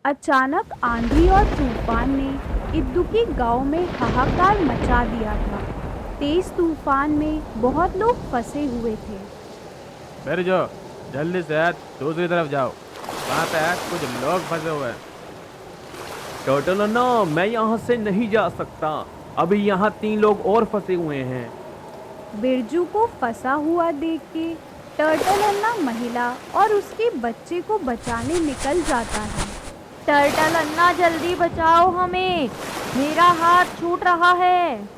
अचानक आंधी और तूफान ने इदुक्की गांव में हाहाकार मचा दिया था। तेज तूफान में बहुत लोग फंसे हुए थे। फिर जो जल्दी से दूसरी तरफ जाओ, वहाँ पे कुछ लोग फंसे हुए हैं। टर्टल अन्ना, मैं यहाँ से नहीं जा सकता। अभी यहाँ 3 लोग और फंसे हुए हैं। बिरजू को फंसा हुआ देख के टर्टल अन्ना महिला और उसके बच्चे को बचाने निकल जाता है। टर्टल अन्ना, जल्दी बचाओ हमें, मेरा हाथ छूट रहा है।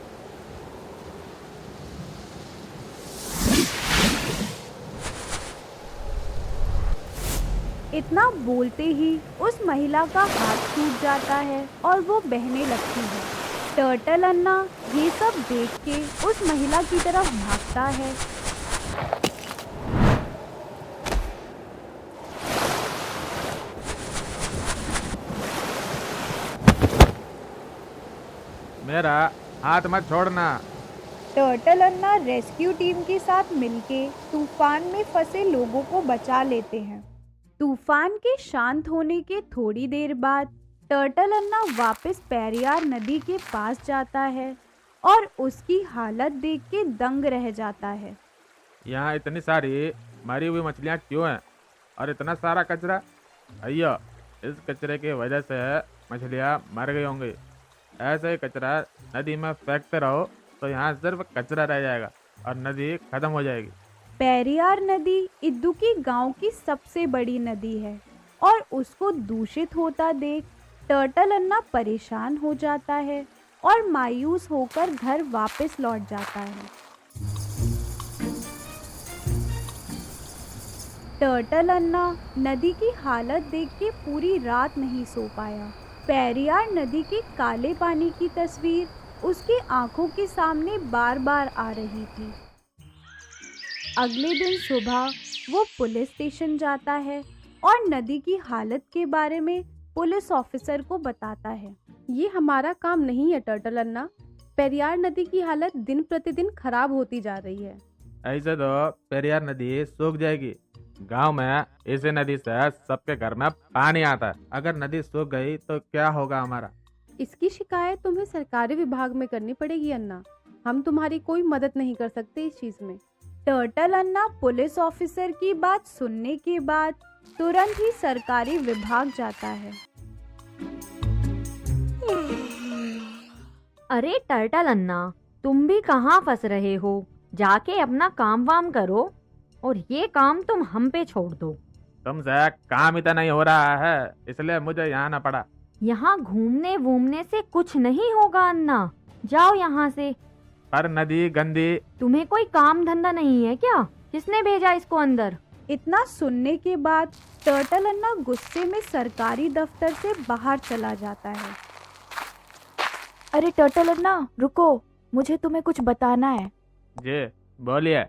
इतना बोलते ही उस महिला का हाथ छूट जाता है और वो बहने लगती है। टर्टल अन्ना ये सब देख के उस महिला की तरफ भागता है। मेरा हाथ मत छोड़ना। टर्टल अन्ना रेस्क्यू टीम के साथ मिलके तूफान में फंसे लोगों को बचा लेते हैं। तूफान के शांत होने के थोड़ी देर बाद टर्टल अन्ना वापस पेरियार नदी के पास जाता है और उसकी हालत देख के दंग रह जाता है। यहाँ इतनी सारी मरी हुई मछलियाँ क्यों हैं और इतना सारा कचरा? भैया, इस कचरे की वजह से मछलियाँ मर गई होंगी। ऐसे ही कचरा नदी में फेंकते रहो तो यहाँ सिर्फ कचरा रह जाएगा और नदी खत्म हो जाएगी। पेरियार नदी इदुक्की गांव की सबसे बड़ी नदी है और उसको दूषित होता देख टर्टल अन्ना परेशान हो जाता है और मायूस होकर घर वापस लौट जाता है। टर्टल अन्ना नदी की हालत देख के पूरी रात नहीं सो पाया। पेरियार नदी के काले पानी की तस्वीर उसकी आंखों के सामने बार बार आ रही थी। अगले दिन सुबह वो पुलिस स्टेशन जाता है और नदी की हालत के बारे में पुलिस ऑफिसर को बताता है। ये हमारा काम नहीं है टर्टल अन्ना। पेरियार नदी की हालत दिन प्रतिदिन खराब होती जा रही है। ऐसे तो पेरियार नदी सूख जाएगी। गांव में इसी नदी से सबके घर में पानी आता है। अगर नदी सूख गई तो क्या होगा हमारा? इसकी शिकायत तुम्हें सरकारी विभाग में करनी पड़ेगी अन्ना। हम तुम्हारी कोई मदद नहीं कर सकते इस चीज में। टर्टल अन्ना पुलिस ऑफिसर की बात सुनने के बाद तुरंत ही सरकारी विभाग जाता है। अरे टर्टल अन्ना, तुम भी कहाँ फंस रहे हो? जाके अपना काम वाम करो और ये काम तुम हम पे छोड़ दो। तुमसे काम इतना नहीं हो रहा है, इसलिए मुझे यहाँ आना पड़ा। यहाँ घूमने वूमने से कुछ नहीं होगा अन्ना, जाओ यहाँ से। पर नदी गंदी। तुम्हें कोई काम धंधा नहीं है क्या? किसने भेजा इसको अंदर? इतना सुनने के बाद टर्टल अन्ना गुस्से में सरकारी दफ्तर से बाहर चला जाता है। अरे टर्टल अन्ना, रुको, मुझे तुम्हें कुछ बताना है। जी बोलिए।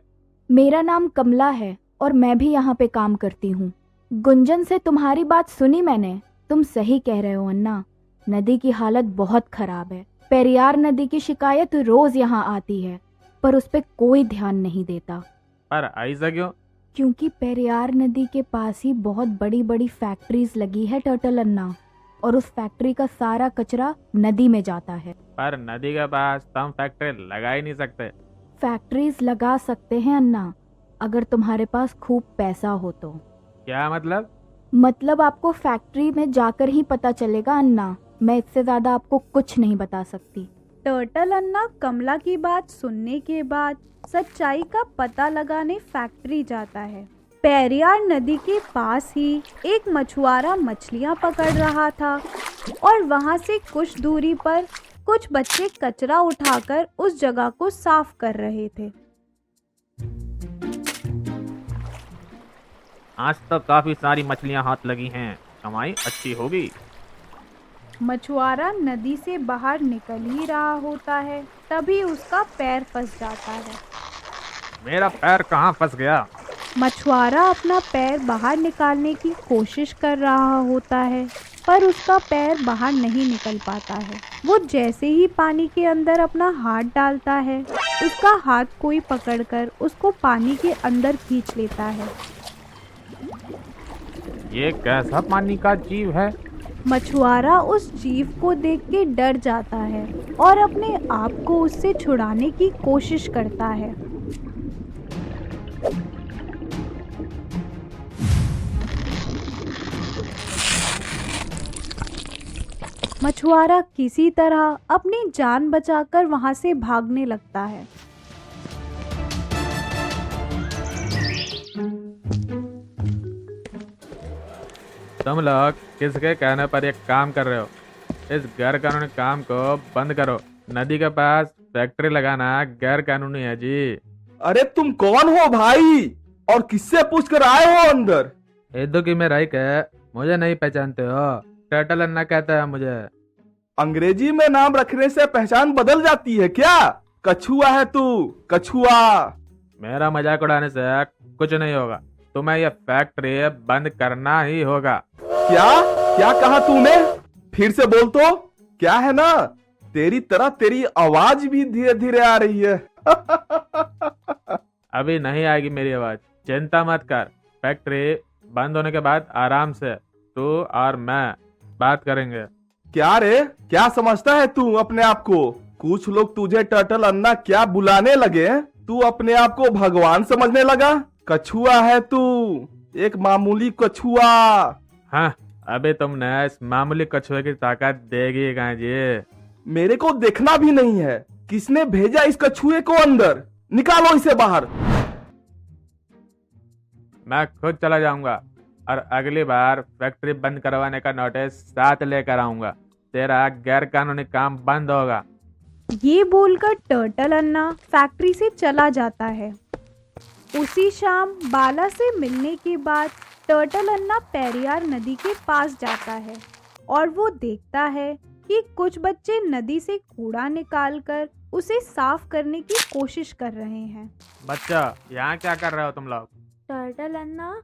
मेरा नाम कमला है और मैं भी यहाँ पे काम करती हूँ। गुंजन से तुम्हारी बात सुनी मैंने। तुम सही कह रहे हो अन्ना, नदी की हालत बहुत खराब है। पेरियार नदी की शिकायत रोज यहाँ आती है पर उस पे कोई ध्यान नहीं देता। पर ऐसा क्यों? क्योंकि पेरियार नदी के पास ही बहुत बड़ी बड़ी फैक्ट्रीज लगी है टर्टल अन्ना, और उस फैक्ट्री का सारा कचरा नदी में जाता है। पर नदी के पास तो हम फैक्ट्री लगा ही नहीं सकते। फैक्ट्रीज लगा सकते हैं अन्ना, अगर तुम्हारे पास खूब पैसा हो तो। क्या मतलब? मतलब आपको फैक्ट्री में जाकर ही पता चलेगा अन्ना। मैं इससे ज्यादा आपको कुछ नहीं बता सकती। टर्टल अन्ना कमला की बात सुनने के बाद सच्चाई का पता लगाने फैक्ट्री जाता है। पेरियार नदी के पास ही एक मछुआरा मछलियां पकड़ रहा था और वहां से कुछ दूरी पर कुछ बच्चे कचरा उठाकर उस जगह को साफ कर रहे थे। आज तो काफी सारी मछलियां हाथ लगी हैं, कमाई अच्छी होगी। मछुआरा नदी से बाहर निकल ही रहा होता है, तभी उसका पैर फंस जाता है। मेरा पैर कहाँ फंस गया? मछुआरा अपना पैर बाहर निकालने की कोशिश कर रहा होता है पर उसका पैर बाहर नहीं निकल पाता है। वो जैसे ही पानी के अंदर अपना हाथ डालता है, उसका हाथ कोई पकड़कर उसको पानी के अंदर खींच लेता है। ये कैसा पानी का जीव है? मछुआरा उस जीव को देख के डर जाता है और अपने आप को उससे छुड़ाने की कोशिश करता है। मछुआरा किसी तरह अपनी जान बचाकर वहां से भागने लगता है। तुम लोग किसके कहने पर ये काम कर रहे हो? इस गैर कानूनी काम को बंद करो। नदी के पास फैक्ट्री लगाना गैर कानूनी है जी। अरे तुम कौन हो भाई, और किससे पूछ कर आए हो अंदर? इधर की मैं राइक है, मुझे नहीं पहचानते हो? टर्टल अन्ना कहता है मुझे। अंग्रेजी में नाम रखने से पहचान बदल जाती है क्या? कछुआ है तू, कछुआ। मेरा मजाक उड़ाने से कुछ नहीं होगा। तुम्हें यह फैक्ट्री बंद करना ही होगा। क्या क्या कहा तूने? फिर से बोल तो। क्या है ना, तेरी तरह तेरी आवाज भी धीरे धीरे आ रही है। अभी नहीं आएगी मेरी आवाज, चिंता मत कर। फैक्ट्री बंद होने के बाद आराम से तू और मैं बात करेंगे। क्या रे, क्या समझता है तू अपने आप को? कुछ लोग तुझे टर्टल अन्ना क्या बुलाने लगे, तू अपने आप को भगवान समझने लगा। कछुआ है तू, एक मामूली कछुआ। हाँ, अभी तुमने इस मामूली कछुए की ताकत देगी कहाँ जी? मेरे को देखना भी नहीं है किसने भेजा इस कछुए को अंदर। निकालो इसे बाहर। मैं खुद चला जाऊंगा और अगली बार फैक्ट्री बंद करवाने का नोटिस साथ लेकर आऊंगा। तेरा गैर कानूनी काम बंद होगा। ये बोलकर टर्टल अन्ना फैक्ट्री से चला जाता है। उसी शाम बाला से मिलने के बाद टर्टल अन्ना पेरियार नदी के पास जाता है और वो देखता है कि कुछ बच्चे नदी से कूड़ा निकालकर उसे साफ करने की कोशिश कर रहे हैं। बच्चा, यहाँ क्या कर रहे हो तुम लोग? टर्टल अन्ना,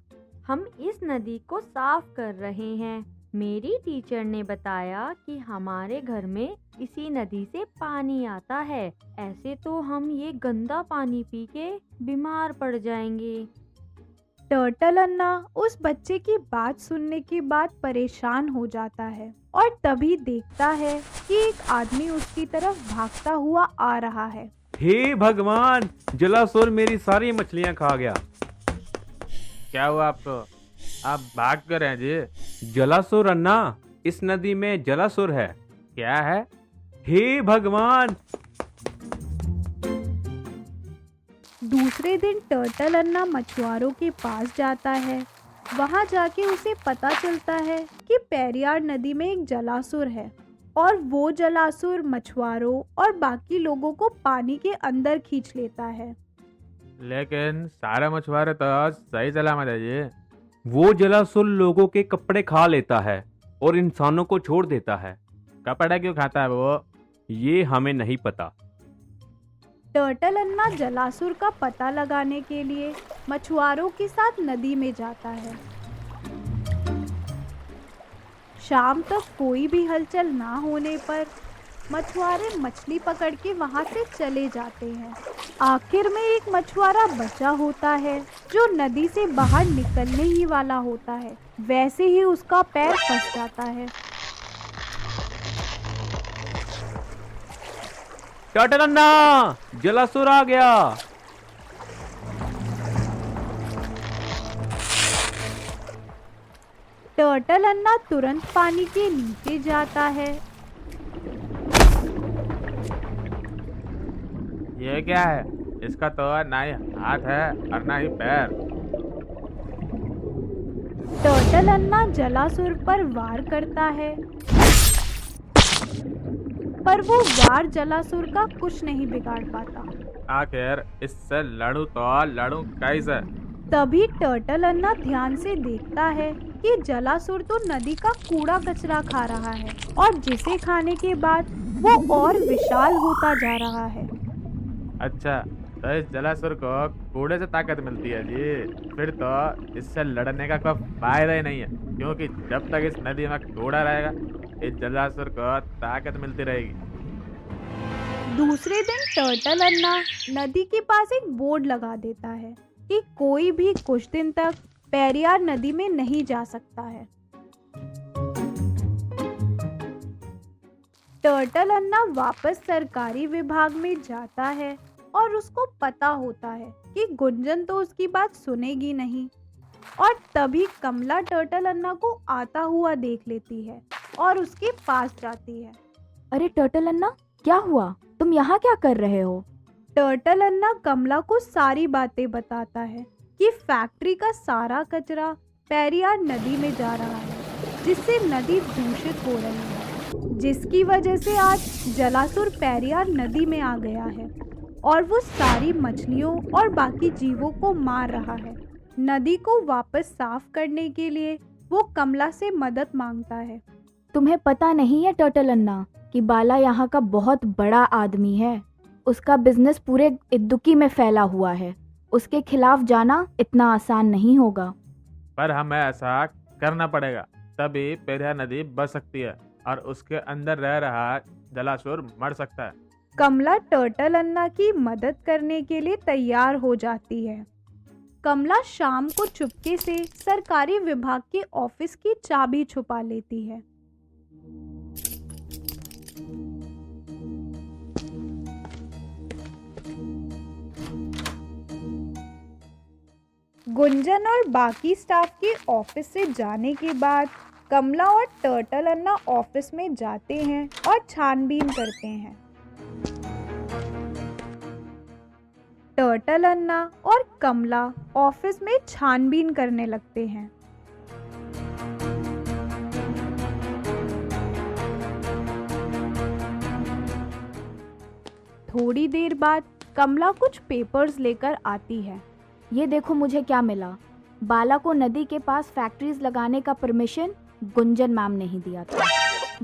हम इस नदी को साफ कर रहे हैं। मेरी टीचर ने बताया कि हमारे घर में इसी नदी से पानी आता है। ऐसे तो हम ये गंदा पानी पी के बीमार पड़ जाएंगे। टर्टल अन्ना उस बच्चे की बात सुनने के बाद परेशान हो जाता है और तभी देखता है कि एक आदमी उसकी तरफ भागता हुआ आ रहा है। हे भगवान, जलासुर मेरी सारी मछलियां खा गया। क्या हुआ आपको? आप भाग कर रहे हैं जी? जलासुर अन्ना, इस नदी में जलासुर है। क्या है? हे भगवान। दूसरे दिन टर्टल अन्ना मछुआरों के पास जाता है। वहां जाके उसे पता चलता है कि पेरियार नदी में एक जलासुर है और वो जलासुर मछुआरों और बाकी लोगों को पानी के अंदर खींच लेता है। लेकिन सारे मछुआरे तो सही सलामत है जी। वो जलासुर लोगों के कपड़े खा लेता है और इंसानों को छोड़ देता है। कपड़ा क्यों खाता है वो? ये हमें नहीं पता। टर्टल अन्ना जलासुर का पता लगाने के लिए मछुआरों के साथ नदी में जाता है। शाम तक कोई भी हलचल ना होने पर मछुआरे मछली पकड़ के वहां से चले जाते हैं। आखिर में एक मछुआरा बचा होता है जो नदी से बाहर निकलने ही वाला होता है। वैसे ही उसका पैर फंस जाता है। टर्टल अन्ना, जलासुर आ गया। टर्टल अन्ना तुरंत पानी के नीचे जाता है। ये क्या है? इसका तो ना ही हाथ है और ना ही पैर। टर्टल अन्ना जलासुर पर वार करता है पर वो वार जलासुर का कुछ नहीं बिगाड़ पाता। आखिर इससे लड़ू तो लड़ू कैसे? तभी टर्टल अन्ना ध्यान से देखता है कि जलासुर तो नदी का कूड़ा कचरा खा रहा है और जिसे खाने के बाद वो और विशाल होता जा रहा है। अच्छा, तो इस जलासुर को कूड़े से ताकत मिलती है जी। फिर तो इससे लड़ने का कोई फायदा ही नहीं है, क्योंकि जब तक इस नदी में कूड़ा रहेगा इस जलासुर को ताकत मिलती रहेगी। दूसरे दिन टर्टल अन्ना नदी के पास एक बोर्ड लगा देता है कि कोई भी कुछ दिन तक पेरियार नदी में नहीं जा सकता है। टर्टल अन्ना वापस सरकारी विभाग में जाता है और उसको पता होता है कि गुंजन तो उसकी बात सुनेगी नहीं। और तभी कमला टर्टल अन्ना को आता हुआ देख लेती है और उसके पास जाती है। अरे टर्टल अन्ना, क्या हुआ? तुम यहाँ क्या कर रहे हो? टर्टल अन्ना कमला को सारी बातें बताता है कि फैक्ट्री का सारा कचरा पेरियार नदी में जा रहा है, जिससे नदी दूषित हो रही है, जिसकी वजह से आज जलासुर पेरियार नदी में आ गया है और वो सारी मछलियों और बाकी जीवों को मार रहा है। नदी को वापस साफ करने के लिए वो कमला से मदद मांगता है। तुम्हें पता नहीं है टर्टल अन्ना कि बाला यहाँ का बहुत बड़ा आदमी है। उसका बिजनेस पूरे इदुक्की में फैला हुआ है। उसके खिलाफ जाना इतना आसान नहीं होगा। पर हमें ऐसा करना पड़ेगा, तभी पेरियार नदी बच सकती है और उसके अंदर रह रहा जलासुर मर सकता है। कमला टर्टल अन्ना की मदद करने के लिए तैयार हो जाती है। कमला शाम को चुपके से सरकारी विभाग के ऑफिस की चाबी छुपा लेती है। गुंजन और बाकी स्टाफ के ऑफिस से जाने के बाद कमला और टर्टल अन्ना ऑफिस में जाते हैं और छानबीन करते हैं। टर्टल अन्ना और कमला ऑफिस में छानबीन करने लगते हैं। थोड़ी देर बाद कमला कुछ पेपर्स लेकर आती है। ये देखो मुझे क्या मिला। बाला को नदी के पास फैक्ट्रीज लगाने का परमिशन गुंजन मैम ने ही दिया था।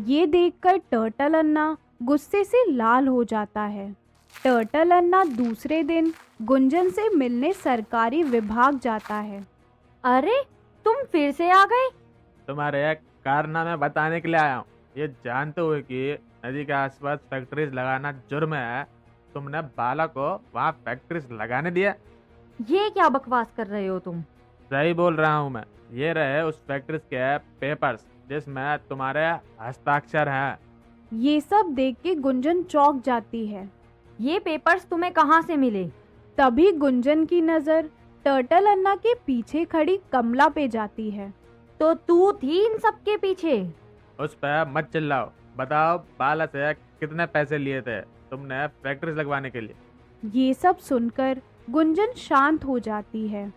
ये देखकर टर्टल अन्ना गुस्से से लाल हो जाता है। टर्टल अन्ना दूसरे दिन गुंजन से मिलने सरकारी विभाग जाता है। अरे तुम फिर से आ गए? तुम्हारे कारनामे बताने के लिए आया हूँ। ये जानते हुए कि नदी के आसपास फैक्ट्रीज लगाना जुर्म है, तुमने बाला को वहाँ फैक्ट्रीज लगाने दिया। ये क्या बकवास कर रहे हो तुम? सही बोल रहा हूँ मैं। ये रहे उस फैक्ट्रीज के पेपर्स जिसमें तुम्हारे हस्ताक्षर हैं। ये सब देख के गुंजन चौंक जाती है। ये पेपर्स तुम्हें कहाँ से मिले? तभी गुंजन की नज़र टर्टल अन्ना के पीछे खड़ी कमला पे जाती है। तो तू थी इन सब के पीछे? उस पर मत चिल्लाओ। बताओ बाला से कितने पैसे लिए थे तुमने फैक्ट्रीज लगवाने के लिए? ये सब सुनकर गुंजन शांत हो जाती है।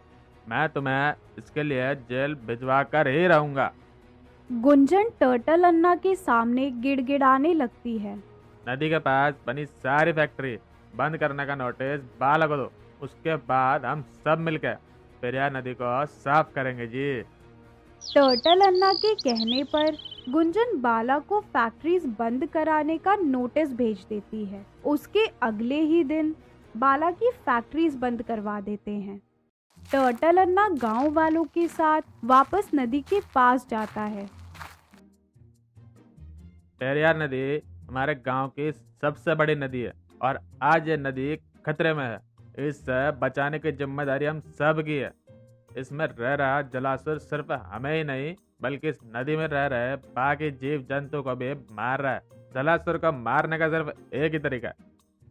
मैं तुम्हें इसके लिए जेल भिजवा कर ही रहूंगा। गुंजन टर्टल अन्ना के सामने गिड़गिड़ाने लगती है। नदी के पास बनी सारी फैक्ट्री बंद करने का नोटिस बाला को दो। उसके बाद हम सब मिलकर पेरियार नदी को साफ करेंगे जी। टर्टल अन्ना के कहने पर गुंजन बाला को फैक्ट्रीज बंद कराने का नोटिस भेज देती है। उसके अगले ही दिन बाला की फैक्ट्रीज बंद करवा देते हैं। टर्टल अन्ना गांव वालों के साथ वापस नदी के पास जाता है। पेरियार नदी हमारे गांव की सबसे बड़ी नदी है और आज ये नदी खतरे में है। इससे बचाने की जिम्मेदारी हम सब की है। इसमें रह रहा जलासुर सिर्फ हमें ही नहीं बल्कि इस नदी में रह रहे बाकी जीव जंतु को भी मार रहा है। जलासुर को मारने का सिर्फ एक ही तरीका है,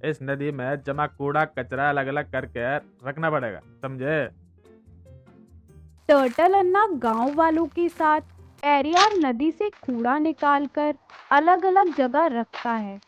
इस नदी में जमा कूड़ा कचरा अलग अलग करके रखना पड़ेगा, समझे? टर्टल अन्ना गांव वालों के साथ पेरियार नदी से कूड़ा निकालकर अलग अलग जगह रखता है।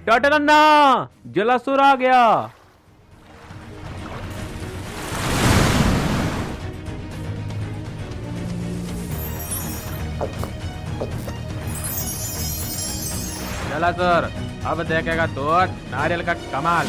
टर्टल अन्ना, जलासुर आ गया। जलासुर, अब देखेगा तो नारियल का कमाल।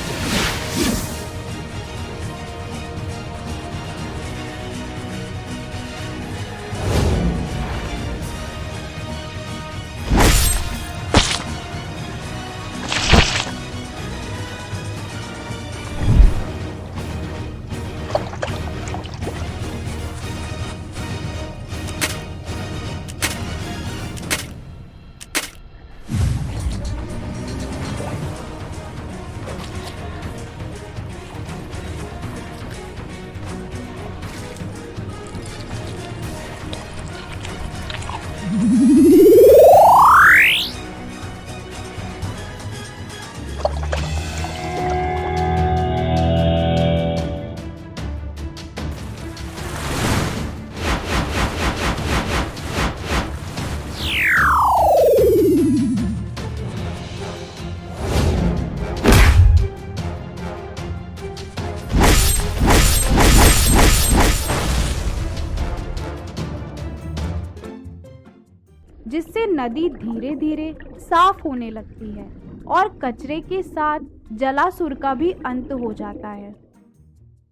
जिससे नदी धीरे धीरे साफ होने लगती है और कचरे के साथ जलासुर का भी अंत हो जाता है।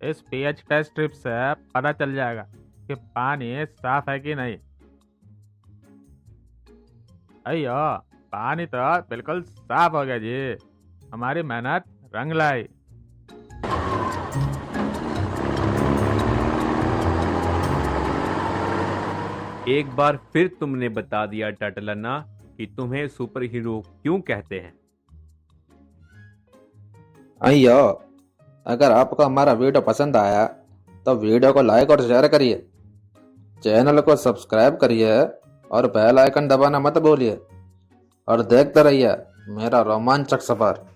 इस पीएच टेस्ट स्ट्रिप से पता चल जाएगा कि पानी साफ है कि नहीं। अयो, पानी तो बिल्कुल साफ हो गया जी। हमारी मेहनत रंग लाई। एक बार फिर तुमने बता दिया टर्टल अन्ना कि तुम्हें सुपर हीरो क्यों कहते हैं। अयो, अगर आपको हमारा वीडियो पसंद आया तो वीडियो को लाइक और शेयर करिए, चैनल को सब्सक्राइब करिए और बेल आइकन दबाना मत भूलिए और देखते रहिए मेरा रोमांचक सफर।